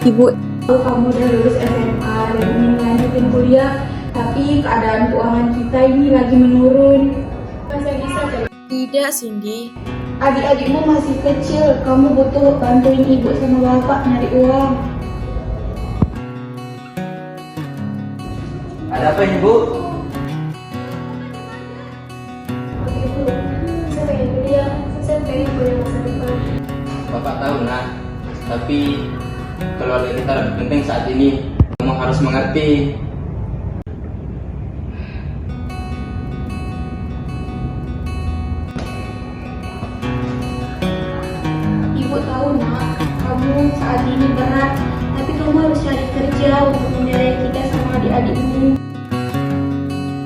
Ibu, kamu udah lulus SMA dan ingin lanjutin kuliah, tapi keadaan keuangan kita ini lagi menurun. Masih bisa jadi. Tidak, Cindy. Adik-adikmu masih kecil, kamu butuh bantuin ibu sama bapak nyari uang. Ada apa ini, Bu? Ibu, saya pengen kuliah masa depan. Bapak tahu, Nak. Tapi keluarga kita lebih penting saat ini. Kamu harus mengerti. Ibu tahu nak, kamu saat ini berat, tapi kamu harus cari kerja untuk membiayai kita sama adik-adikmu.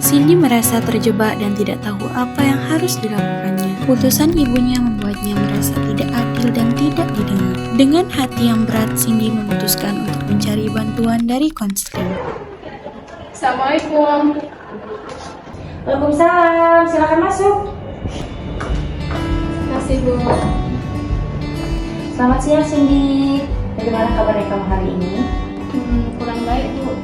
Cindy merasa terjebak dan tidak tahu apa yang harus dilakukannya. Putusan ibunya membuatnya merasa tidak adil dan tidak didengar. Dengan hati yang berat, Cindy memutuskan untuk mencari bantuan dari konseling. Assalamualaikum. Waalaikumsalam, silakan masuk. Terima kasih, Bu. Selamat siang Cindy. Bagaimana kabarnya kamu hari ini? Kurang baik, Bu.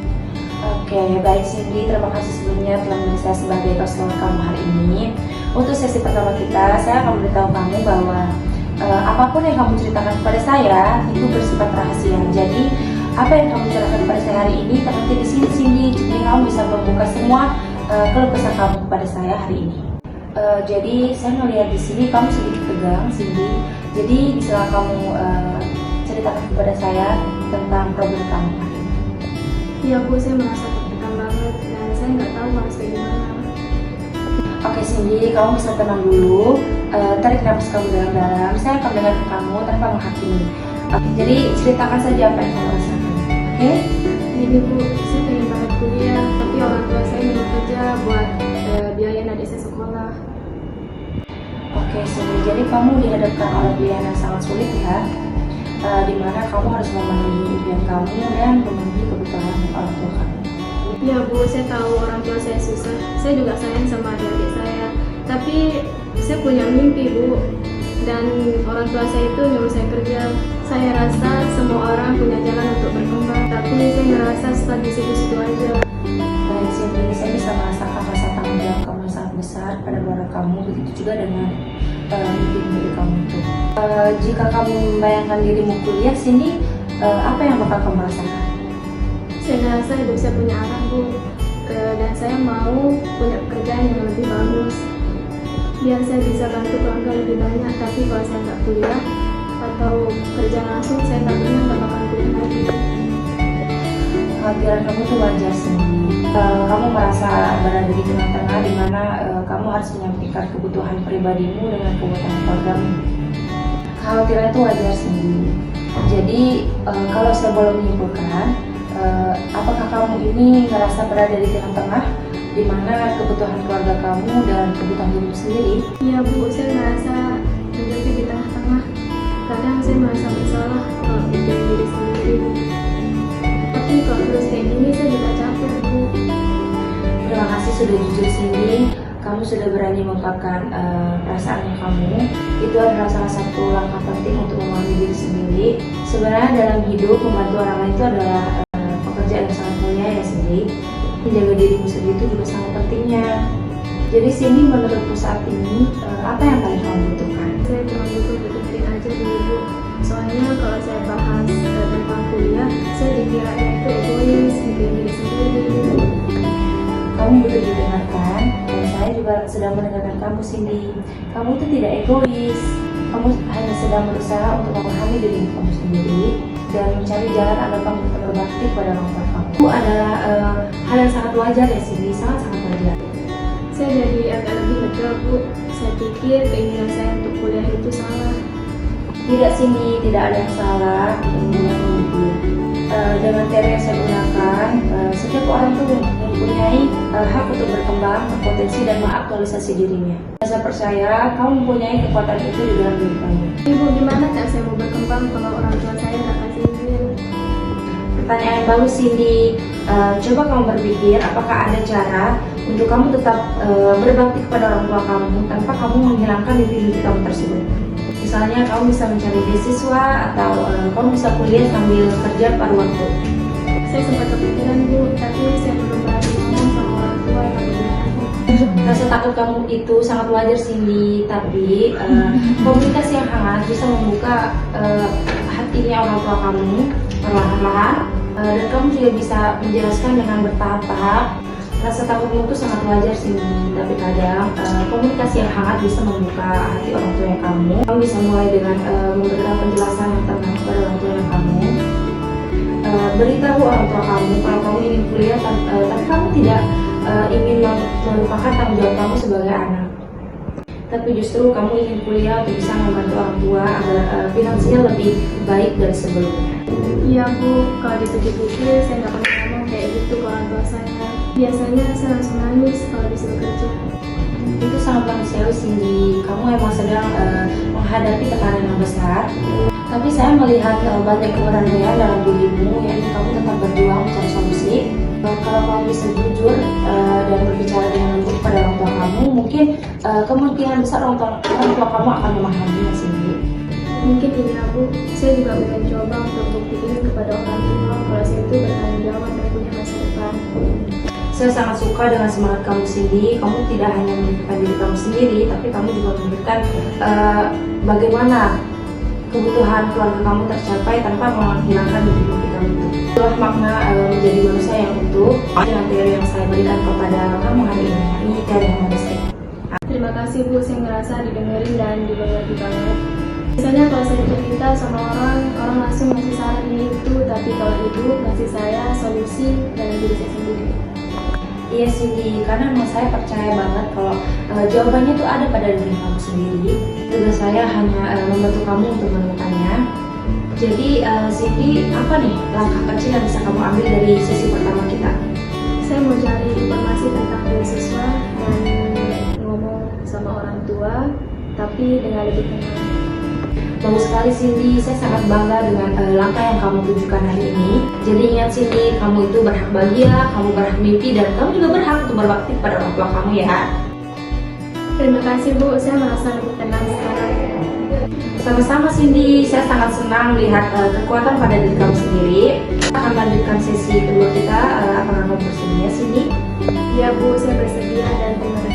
Oke, baik Cindy. Terima kasih sebelumnya telah memilih saya sebagai konselor kamu hari ini. Untuk sesi pertama kita, saya akan memberitahu kamu bahwa apapun yang kamu ceritakan kepada saya itu bersifat rahasia. Jadi apa yang kamu ceritakan kepada saya hari ini terhenti di sini Cindy. Jadi kamu bisa membuka semua keluh kesah kamu kepada saya hari ini. Jadi saya melihat di sini kamu sedikit tegang Cindy. Jadi bisa kamu ceritakan kepada saya tentang problem kamu hari ini. Iya, Bu, saya merasa tertekan banget dan saya nggak tahu harus kayak gimana. Oke Cindy, kamu bisa tenang dulu. Tarik nafas kamu dalam-dalam. Saya akan dengarkan kamu tanpa menghakimi. Jadi ceritakan saja apa yang kamu rasakan. Oke? Ini, Bu, saya pengen banget kuliah, tapi orang tua saya nyuruh kerja buat biayain adik saya sekolah. Oke Cindy, jadi kamu dihadapkan oleh pilihan yang sangat sulit ya, dimana kamu harus memenuhi impian kamu dan memenuhi kebutuhan orang tua kamu. Iya, Bu, saya tahu orang tua saya susah. Saya juga sayang sama adik-adik saya. Tapi saya punya mimpi, Bu. Dan orang tua saya itu nyuruh saya kerja. Saya rasa semua orang punya jalan untuk berkembang. Tapi saya ngerasa stuck di situ-situ aja. Baik Cindy, saya bisa merasakan rasa tanggung jawab kamu yang sangat besar pada keluarga kamu. Begitu juga dengan mimpi-mimpi kamu itu. Jika kamu membayangkan dirimu kuliah, Cindy, apa yang bakal kamu rasakan? Saya ngerasa hidup saya punya arah, Bu. Dan saya mau punya pekerjaan yang lebih bagus. Biar saya bisa bantu keluarga lebih banyak. Tapi kalau saya nggak kuliah atau kerja langsung, saya takutnya nggak bakal kuliah lagi. Kekhawatiran kamu tuh wajar Cindy. Kamu merasa berada di tengah-tengah di mana kamu harus menyampaikan kebutuhan pribadimu dengan kebutuhan keluargamu. Kekhawatiran itu wajar Cindy. Jadi kalau saya boleh menyimpulkan, apakah kamu ini ngerasa berada di tengah-tengah di mana kebutuhan keluarga kamu dan kebutuhan dirimu sendiri? Iya, Bu, saya ngerasa menjadi di tengah-tengah. Kadang saya merasa bersalah kalau mikirin diri sendiri. Tapi kalau terus kayak gini saya juga capek, Bu. Terima kasih sudah jujur Cindy. Kamu sudah berani mengungkapkan perasaannya kamu. Itu adalah salah satu langkah penting untuk memahami diri sendiri. Sebenarnya dalam hidup membantu orang lain itu adalah pekerjaan yang sangat mulia ya Cindy. Menjaga dirimu sendiri itu juga sangat pentingnya. Jadi Cindy, menurutmu saat ini apa yang paling kamu butuhkan? Saya cuma butuh dengerin aja dulu, Bu. Soalnya kalau saya bahas tentang kuliah, saya dikiranya itu egois, mikirin diri sendiri. Kamu butuh didengarkan, dan saya juga sedang mendengarkan kamu Cindy. Kamu itu tidak egois. Kamu hanya sedang berusaha untuk memahami diri kamu sendiri dan mencari jalan agar kamu tetap berbakti pada orang tua kamu. Itu adalah hal yang sangat wajar ya Cindy, sangat-sangat wajar. Saya jadi agak lebih lega, Bu. Saya pikir keinginan saya untuk kuliah itu salah. Tidak Cindy, tidak ada yang salah dengan mimpi. Dengan teori yang saya gunakan, setiap orang tuh mempunyai hak untuk berkembang, berpotensi dan mengaktualisasi dirinya. Saya percaya kamu mempunyai kekuatan itu di dalam diri kamu. Ibu, gimana cara saya mau berkembang kalau orang tua saya nggak kasih izin? Pertanyaan yang bagus Cindy. Coba kamu berpikir apakah ada cara untuk kamu tetap berbakti kepada orang tua kamu tanpa kamu menghilangkan mimpi-mimpi kamu tersebut. misalnya kamu bisa mencari beasiswa atau kamu bisa kuliah sambil kerja paruh waktu. Saya sempat kepikiran Bu, tapi saya belum berani ngomong sama orang tua takutnya. Rasa takut kamu itu sangat wajar Cindy, tapi komunikasi yang hangat bisa membuka hatinya orang tua kamu perlahan-lahan, dan kamu juga bisa menjelaskan dengan bertahap-tahap. Rasa takutmu itu sangat wajar Cindy, tapi kadang komunikasi yang hangat bisa membuka hati orang tua yang kamu. Kamu bisa mulai dengan memberikan penjelasan yang tenang kepada orang tua yang kamu. Beritahu orang tua kamu kalau kamu ingin kuliah, tapi kamu tidak ingin melupakan tanggung jawab kamu sebagai anak. Tapi justru kamu ingin kuliah untuk bisa membantu orang tua agar finansial lebih baik dari sebelumnya. Iya Bu, kalau dipikir-pikir saya nggak pernah ngomong kayak gitu ke orang tua saya. Biasanya saya langsung nangis kalau disuruh kerja. Itu sangat manusiawi Cindy, kamu emang sedang menghadapi tekanan yang besar. Tapi saya melihat banyak keberanian dalam dirimu, yaitu kamu tetap berjuang mencari solusi. Kalau kamu bisa jujur dan berbicara dengan lembut pada orang tua kamu, mungkin kemungkinan besar orang tua kamu akan memahaminya Cindy. Mungkin iya Bu, saya juga pengen coba untuk buktiin kepada orang tua kalau saya itu bertanggung jawab dan punya masa depan. Saya sangat suka dengan semangat kamu Cindy. Kamu tidak hanya memikirkan diri kamu sendiri, tapi kamu juga memikirkan bagaimana kebutuhan keluarga kamu tercapai tanpa menghilangkan mimpi-mimpi kamu itu. Itulah makna menjadi manusia yang utuh dengan teori yang saya berikan kepada kamu hari ini teori humanistik. Terima kasih Bu, saya ngerasa didengerin dan dimengerti banget. Biasanya kalau saya cerita sama orang langsung ngasih saran ini itu, tapi kalau Ibu ngasih saya solusi dalam diri saya sendiri. Iya Cindy, karena memang saya percaya banget kalau jawabannya itu ada pada diri kamu sendiri. Tugas saya hanya membantu kamu untuk menemukannya. Jadi Cindy, apa nih langkah kecil yang bisa kamu ambil dari sesi pertama kita? Saya mau cari informasi tentang beasiswa dan ngomong sama orang tua, tapi dengan lebih tenang. Bagus sekali Cindy, saya sangat bangga dengan langkah yang kamu tunjukkan hari ini. Jadi ingat Cindy, kamu itu berhak bahagia, kamu berhak mimpi, dan kamu juga berhak untuk berbakti pada orang tua kamu ya. Terima kasih Bu, saya merasa lebih tenang sekarang. Sama-sama Cindy, saya sangat senang melihat kekuatan pada diri kamu sendiri. Kita akan lanjutkan sesi kedua kita, apakah kamu bersedia Cindy? Ya Bu, saya bersedia dan terima kasih.